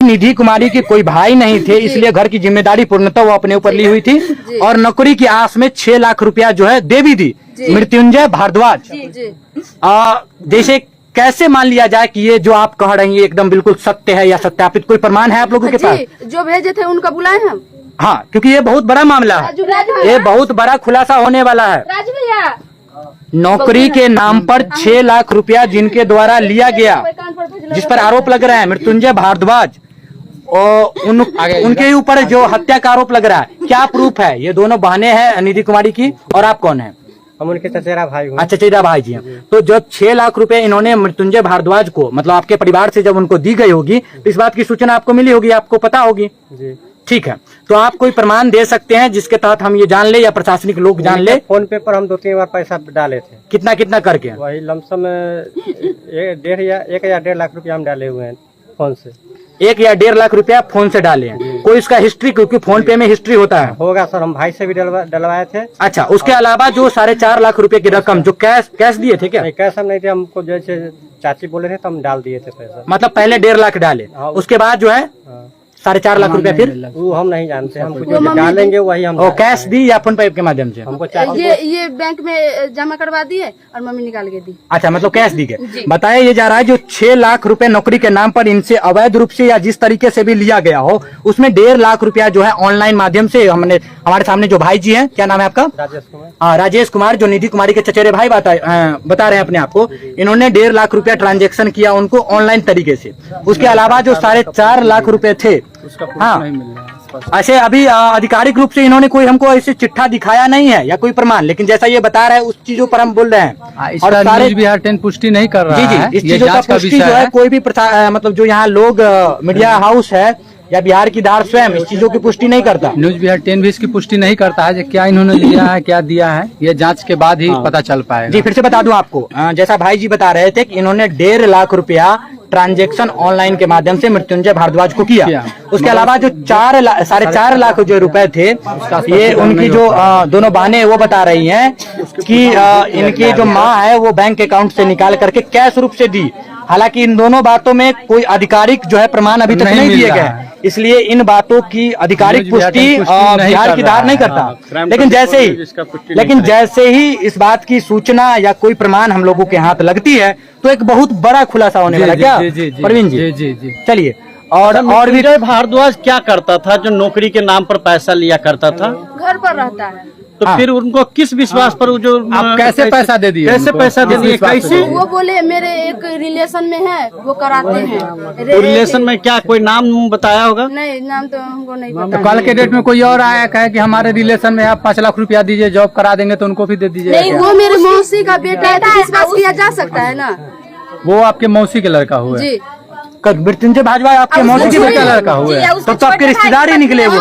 निधि कुमारी के कोई भाई नहीं थे, इसलिए घर की जिम्मेदारी पूर्णतः वो अपने ऊपर ली हुई थी और नौकरी की आस में 6 लाख रुपया जो है दे भी दी मृत्युंजय भारद्वाज। जैसे कैसे मान लिया जाए कि ये जो आप कह रही है एकदम बिल्कुल सत्य है या सत्यापित, कोई प्रमाण है आप लोगों के पास? जो भेजे थे उनका बुलाए हम। हाँ, क्योंकि ये बहुत बड़ा मामला है, ये बहुत बड़ा खुलासा होने वाला है। नौकरी के नाम पर 6 लाख रुपया जिनके द्वारा लिया गया, जिस पर आरोप लग रहा है मृत्युंजय भारद्वाज और उनके ऊपर जो हत्या का आरोप लग रहा है, क्या प्रूफ है? ये दोनों बहनें हैं निधि कुमारी की, और आप कौन है? हम उनके चचेरा भाई हूँ। अच्छा, चचेरा भाई जी हैं। तो जब 6 लाख रुपए इन्होंने मृत्युंजय भारद्वाज को, मतलब आपके परिवार से जब उनको दी गई होगी, तो इस बात की सूचना आपको मिली होगी, आपको पता होगी जी। ठीक है, तो आप कोई प्रमाण दे सकते हैं जिसके तहत हम ये जान ले या प्रशासनिक लोग जान ले? फोन पे पर हम 2-3 बार पैसा डाले थे। कितना कितना करके? वही लमसम 1 या 1.5 लाख रुपया हम डाले हुए हैं फोन से। 1 या 1.5 लाख रुपया फोन से डाले हैं। कोई इसका हिस्ट्री, क्योंकि फोन पे में हिस्ट्री होता है? होगा सर, हम भाई से भी डलवाए थे। अच्छा, उसके अलावा जो 4.5 लाख रुपए की रकम जो कैश दिए थे क्या? नहीं, कैश हम नहीं थे, हमको जैसे चाची बोले थे तो हम डाल दिए थे पैसा। मतलब पहले 1.5 लाख डाले, उसके बाद जो है 4.5 लाख रुपया फिर? वो हम नहीं जानते, हम जो डालेंगे वही हम। कैश दी या फोन पे के माध्यम से? हमको ये बैंक में जमा करवा दिए और मम्मी निकाल के दी। अच्छा, मतलब कैश दी गए। बताया ये जा रहा है जो 6 लाख रुपए नौकरी के नाम पर इनसे अवैध रूप से या जिस तरीके से भी लिया गया हो, उसमें 1.5 लाख रुपया जो है ऑनलाइन माध्यम से हमारे सामने जो भाई जी हैं, क्या नाम है आपका? राजेश कुमार। हाँ, राजेश कुमार, जो निधि कुमारी के चचेरे भाई बता रहे हैं अपने आप को, इन्होंने 1.5 लाख रुपया ट्रांजेक्शन किया उनको ऑनलाइन तरीके से। उसके अलावा जो 4.5 लाख रुपए थे, हाँ, ऐसे अभी आधिकारिक रूप से इन्होंने कोई हमको ऐसे चिट्ठा दिखाया नहीं है या कोई प्रमाण, लेकिन जैसा ये बता रहा है उस चीजों पर हम बोल रहे हैं। और न्यूज़ बिहार 10 पुष्टि नहीं कर रहा है। जी, इस चीजों का पुष्टि जो है कोई भी मतलब जो यहाँ लोग मीडिया हाउस है या बिहार की धार स्वयं इस चीजों की पुष्टि नहीं करता। न्यूज़ बिहार 10 भी इसकी पुष्टि नहीं करता है, क्या इन्होंने लिया है क्या दिया है, ये जांच के बाद ही पता चल पाएगा। जी, फिर से बता दूं आपको, जैसा भाई जी बता रहे थे कि इन्होंने 1.5 लाख रुपया ट्रांजैक्शन ऑनलाइन के माध्यम से मृत्युंजय भारद्वाज को किया। उसके अलावा जो 4.5 लाख जो रुपए थे, ये उनकी जो दोनों बहनें वो बता रही हैं कि इनकी जो माँ है वो बैंक अकाउंट से निकाल करके कैश रूप से दी। हालांकि इन दोनों बातों में कोई आधिकारिक जो है प्रमाण अभी तक नहीं दिए गए, इसलिए इन बातों की आधिकारिक पुष्टि बिहार की धार नहीं करता। लेकिन जैसे ही इस बात की सूचना या कोई प्रमाण हम लोगों के हाथ लगती है तो एक बहुत बड़ा खुलासा होने वाला। क्या प्रवीण जी? जी, चलिए। और भी भारद्वाज क्या करता था जो नौकरी के नाम पर पैसा लिया करता था? घर पर रहता है। तो फिर उनको किस विश्वास पर जो आप कैसे पैसा दे दिए? कैसे पैसा दे दिए? कैसे? वो बोले मेरे एक रिलेशन में है, वो कराते हैं। तो रिलेशन में क्या कोई नाम बताया होगा? नहीं, नाम तो हमको नहीं पता। तो कल के डेट में कोई और आया कहे कि हमारे रिलेशन में आप 5 लाख रुपया दीजिए, जॉब करा देंगे, तो उनको भी दे दीजिए? नहीं, वो मेरे मौसी का बेटा है, तो विश्वास किया जा सकता है ना। वो आपके मौसी के लड़का हुआ? जी। मृत्युंजय भारद्वाज आपके मौसी की बेटा लड़का हुआ है, तो आपके रिश्तेदार ही निकले वो?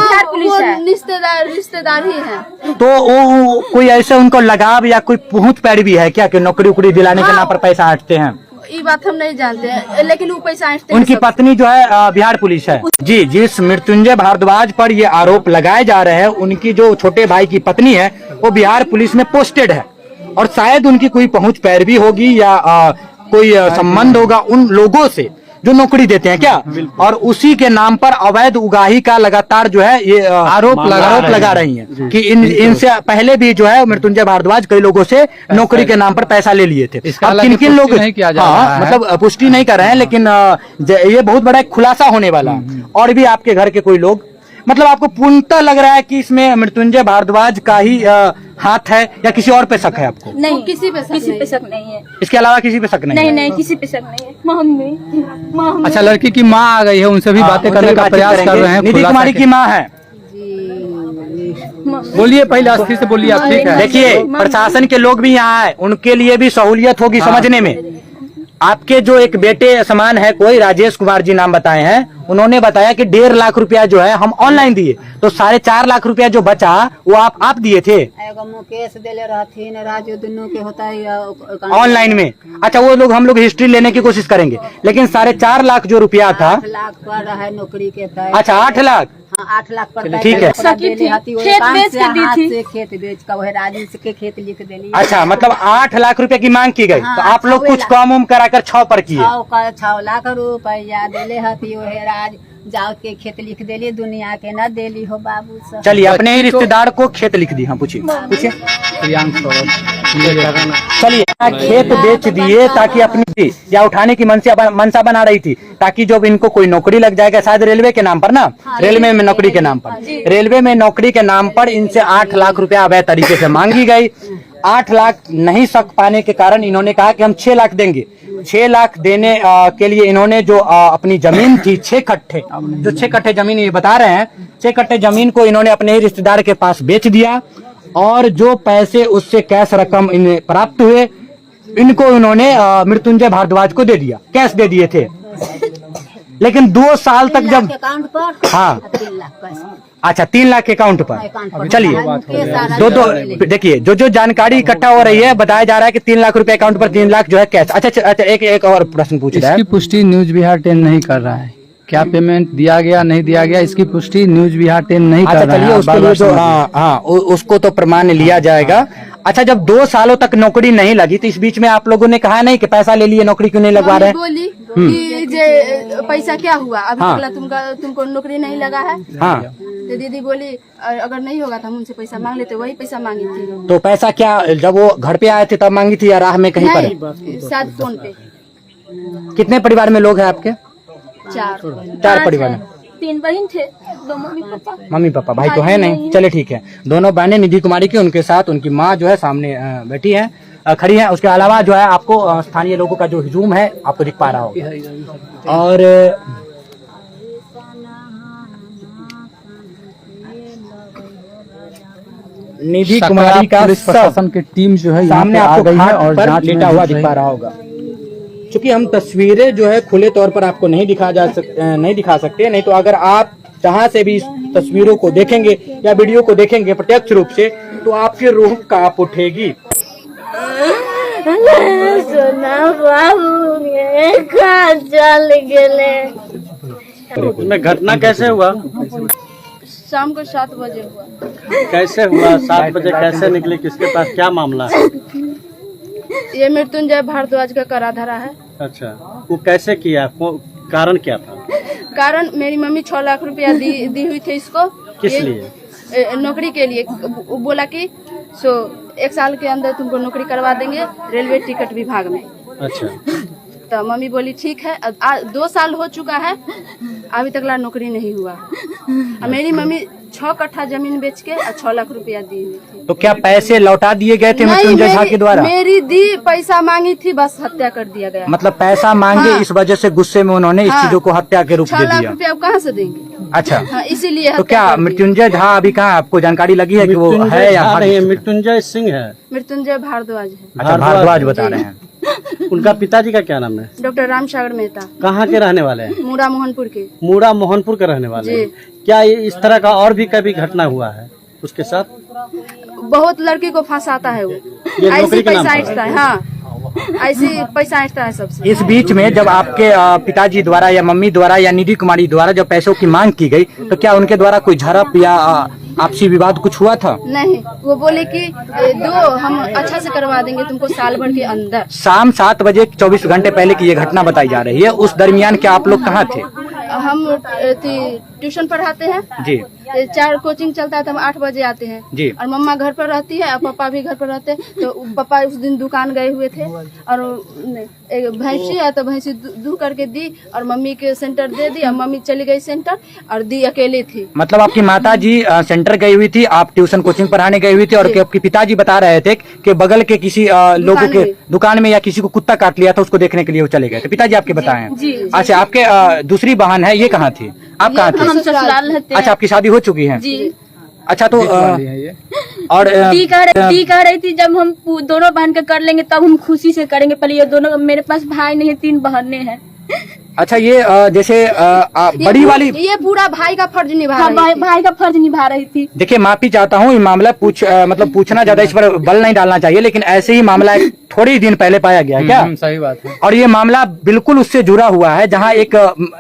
रिश्तेदार ही है। तो वो कोई ऐसे उनको लगाव या कोई पहुंच पैरवी है क्या कि नौकरी उकरी दिलाने के नाम पर पैसा हटते हैं? ये बात हम नहीं जानते हैं, लेकिन वो पैसा हटते। उनकी पत्नी जो है बिहार पुलिस है। जी, जिस मृत्युंजय भारद्वाज पर ये आरोप लगाए जा रहे हैं, उनकी जो छोटे भाई की पत्नी है वो बिहार पुलिस में पोस्टेड है, और शायद उनकी कोई पहुंच पैरवी होगी या कोई संबंध होगा उन लोगों से जो नौकरी देते हैं क्या, और उसी के नाम पर अवैध उगाही का लगातार जो है ये आरोप लगा रही हैं कि इनसे पहले भी जो है मृत्युंजय भारद्वाज कई लोगों से नौकरी के नाम पर पैसा ले लिए थे। किन किन लोग मतलब पुष्टि नहीं कर रहे हैं, लेकिन ये बहुत बड़ा खुलासा होने वाला है। और भी आपके घर के कोई लोग, मतलब आपको पूर्णतः लग रहा है कि इसमें मृत्युंजय भारद्वाज का ही हाथ है या किसी और पे शक है आपको? नहीं, किसी पे शक नहीं है। इसके अलावा किसी पे शक नहीं? नहीं, किसी पे शक नहीं है। मम्मी। अच्छा, लड़की की माँ आ गई है, उनसे भी बातें करने का प्रयास कर रहे हैं। निधि कुमारी की माँ है। बोलिए, पहले अस्थि से बोलिए आप। ठीक है, देखिए, प्रशासन के लोग भी यहाँ आए, उनके लिए भी सहूलियत होगी समझने में। आपके जो एक बेटे समान है, कोई राजेश कुमार जी नाम बताए हैं, उन्होंने बताया कि 1.5 लाख रुपया जो है हम ऑनलाइन दिए, तो 4.5 लाख रुपया जो बचा वो आप दिए थे मुकेश देले रहथिन, राजू दोनों के होता है ऑनलाइन में। अच्छा, वो लोग हम लोग हिस्ट्री लेने की कोशिश करेंगे, लेकिन 4.5 लाख जो रुपया था, 8 लाख पर रहा है नौकरी के। अच्छा, 8 लाख? हाँ, 8 लाख पर। ठीक है। खेत बेच का वही राजू के खेत लिख देली। अच्छा, मतलब 8 लाख रुपया की मांग की गई, तो आप लोग कुछ कम उम कराकर 6 पर किए? 6 लाख रुपया दिले हती जाओ के खेत लिख देली दुनिया के ना देली हो बाबू सब। चलिए, अपने ही रिश्तेदार को खेत लिख दी। हाँ, पूछिए पूछिए। प्रियांक सौरभ। चलिए, खेत बेच दिए ताकि अपनी या उठाने की मनसा बना रही थी, ताकि जब इनको कोई नौकरी लग जाएगा, शायद रेलवे के नाम पर ना, रेलवे में नौकरी के नाम पर, रेलवे में नौकरी के नाम पर इनसे 8 लाख रुपया अवैध तरीके से मांगी गई। 8 लाख नहीं सक पाने के कारण इन्होंने कहा कि हम 6 लाख देंगे। 6 लाख देने के लिए इन्होंने जो अपनी जमीन थी 6 कट्ठे, जो 6 कट्ठे जमीन ये बता रहे हैं, 6 कट्ठे जमीन को इन्होंने अपने ही रिश्तेदार के पास बेच दिया और जो पैसे उससे कैश रकम इन्हें प्राप्त हुए, इनको इन्होंने मृत्युंजय भारद्वाज को दे दिया, कैश दे दिए थे। लेकिन 2 साल तक जब अकाउंट पर हाँ 3 लाख पैसे अच्छा 3 लाख के अकाउंट पर। चलिए, दो देखिए, जो जानकारी इकट्ठा हो रही है, बताया जा रहा है कि 3 लाख रुपए अकाउंट पर, 3 लाख जो है कैश। अच्छा, एक और प्रश्न पूछ रहा है। इसकी पुष्टि न्यूज बिहार 10 नहीं कर रहा है, क्या पेमेंट दिया गया नहीं दिया गया, इसकी पुष्टि न्यूज बिहार 10 नहीं कर रहा है। चलिए, उसके लिए जो उसको तो प्रमाण लिया जाएगा। अच्छा, जब 2 सालों तक नौकरी नहीं लगी तो इस बीच में आप लोगों ने कहा नहीं कि पैसा ले लिए, नौकरी क्यों नहीं लगवा रहे? बोली कि जे पैसा क्या हुआ अभी तुमको नौकरी नहीं लगा है। हाँ, तो दीदी बोली अगर नहीं होगा तो हम उनसे पैसा मांग लेते, वही पैसा मांगी थी। तो पैसा क्या जब वो घर पे आए थे तब मांगी थी या राह में कहीं पर? नहीं, शायद फोन पे। कितने परिवार में लोग हैं आपके? 4 परिवार में। 3 बहन थे, 2 मम्मी पापा, भाई तो है नहीं। चले, ठीक है। दोनों बहनें निधि कुमारी की, उनके साथ उनकी माँ जो है सामने बैठी है, खड़ी है। उसके अलावा जो है आपको स्थानीय लोगों का जो हुजूम है आपको दिख पा रहा होगा। और निधि कुमारी का प्रशासन की टीम जो है सामने यहाँ पे आपको आ गई है और जांच लेटा हुआ दिख पा रहा होगा। क्योंकि हम तस्वीरें जो है खुले तौर पर आपको नहीं दिखा सकते, नहीं तो अगर आप जहां से भी इस तस्वीरों को देखेंगे या वीडियो को देखेंगे प्रत्यक्ष रूप से, तो आपकी रूह कांप उठेगी। उसमें घटना कैसे हुआ? शाम को 7 बजे हुआ। कैसे हुआ? 7 बजे कैसे निकले? किसके पास क्या मामला है? ये मृत्युंजय भारद्वाज का करा धरा है। अच्छा, वो कैसे किया? कारण क्या था? कारण मेरी मम्मी 6 लाख रुपया दी हुई थी इसको। किस लिए? नौकरी के लिए। वो बोला कि 1 साल के अंदर तुमको नौकरी करवा देंगे रेलवे टिकट विभाग में। अच्छा, तो मम्मी बोली ठीक है। 2 साल हो चुका है, अभी तक नौकरी नहीं हुआ। मेरी मम्मी 6 कट्ठा जमीन बेच के 6 लाख रुपया दी हुई थी। तो क्या पैसे लौटा दिए गए थे मृत्युंजय झा के द्वारा? मेरी दी पैसा मांगी थी, बस हत्या कर दिया गया। मतलब पैसा मांगे, इस वजह से गुस्से में उन्होंने इस चीजों को हत्या के रूप दे 6 लाख दिया। रुपया कहाँ से देंगे? अच्छा, इसीलिए तो क्या मृत्युंजय झा अभी कहाँ, आपको जानकारी लगी है कि वो है या नहीं? मृत्युंजय सिंह है। मृत्युंजय भारद्वाज है। अच्छा, भारद्वाज बता रहे हैं। उनका पिताजी का क्या नाम है? डॉक्टर रामसागर मेहता। कहाँ के रहने वाले हैं? मूड़ा मोहनपुर के। मूड़ा मोहनपुर के रहने वाले हैं। क्या इस तरह का और भी कभी घटना हुआ है उसके साथ? बहुत लड़की को फंसाता है वो, ऐसी पैसा ऐंठता है। हाँ, ऐसी पैसा ऐंठता है सबसे। इस बीच में जब आपके पिताजी द्वारा या मम्मी द्वारा या निधि कुमारी द्वारा जब पैसों की मांग की गई, तो क्या उनके द्वारा कोई झड़प या आपसी विवाद कुछ हुआ था? नहीं, वो बोले कि दो हम अच्छा से करवा देंगे तुमको साल भर के अंदर। शाम 7 बजे 24 घंटे पहले की ये घटना बताई जा रही है। उस दरमियान क्या आप लोग कहाँ थे? हम ट्यूशन पढ़ाते हैं जी। 4 कोचिंग चलता है तो हम 8 बजे आते हैं जी। और मम्मा घर पर रहती है और पापा भी घर पर रहते हैं। तो पापा उस दिन दुकान गए हुए थे और एक भैंसी है तो भैंसी दूध करके दी और मम्मी के सेंटर दे दी और मम्मी चली गई सेंटर और दी अकेली थी। मतलब आपकी माता जी सेंटर गई हुई थी, आप ट्यूशन कोचिंग पढ़ाने गई हुई थी और आपके पिताजी बता रहे थे कि बगल के किसी लोगों के दुकान में या किसी को कुत्ता काट लिया था, उसको देखने के लिए वो चले गए थे। पिताजी आपके बताए हैं। अच्छा, आपके दूसरी बहन है, ये कहाँ थी? आप कहाँ थे? हम ससुराल रहते हैं। अच्छा, आपकी शादी हो चुकी है? जी। अच्छा, तो और दी कह रही थी जब हम दोनों बहन का कर लेंगे तब हम खुशी से करेंगे। पहले ये दोनों, मेरे पास भाई नहीं है, 3 बहनें हैं। अच्छा, ये जैसे बड़ी वाली, ये पूरा भाई का फर्ज निभा हाँ, रही थी। भाई का फर्ज निभा रही थी। देखिए, माफी चाहता हूँ, ये मामला मतलब पूछना ज्यादा इस पर बल नहीं डालना चाहिए, लेकिन ऐसे ही मामला थोड़े ही दिन पहले पाया गया क्या? सही बात है। और ये मामला बिल्कुल उससे जुड़ा हुआ है जहाँ एक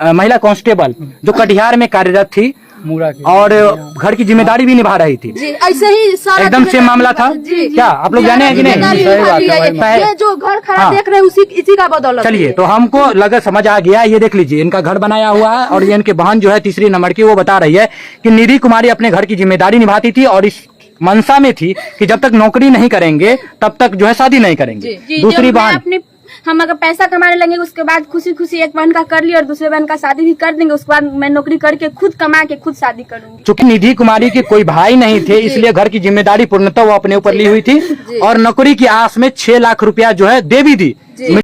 महिला कांस्टेबल जो कटिहार में कार्यरत थी, मूरा की और घर की जिम्मेदारी भी निभा रही थी। जी ऐसे ही सारा एकदम सेम मामला था। जी क्या आप लोग जाने हैं कि नहीं? जिम्मेदारी सही निभा बात लिया है, है। ये जो घर खड़ा हाँ। देख रहे हैं इसी का बदौलत चलिए, है। तो हमको लगा समझ आ गया। ये देख लीजिए, इनका घर बनाया हुआ है और ये इनके बहन जो है तीसरी नंबर की, वो बता रही है कि निधि कुमारी अपने घर की जिम्मेदारी निभाती थी और इस मनसा में थी कि जब तक नौकरी नहीं करेंगे तब तक जो है शादी नहीं करेंगे। जी, दूसरी जो मैं बहन, अपने हम अगर पैसा कमाने लगेंगे उसके बाद खुशी खुशी एक बहन का कर लिया और दूसरे बहन का शादी भी कर देंगे, उसके बाद मैं नौकरी करके खुद कमा के खुद शादी करूंगी। चूंकि निधि कुमारी के कोई भाई नहीं थे, इसलिए घर की जिम्मेदारी पूर्णतः वो अपने ऊपर ली हुई थी और नौकरी की आस में 6 लाख रुपया जो है दे भी दी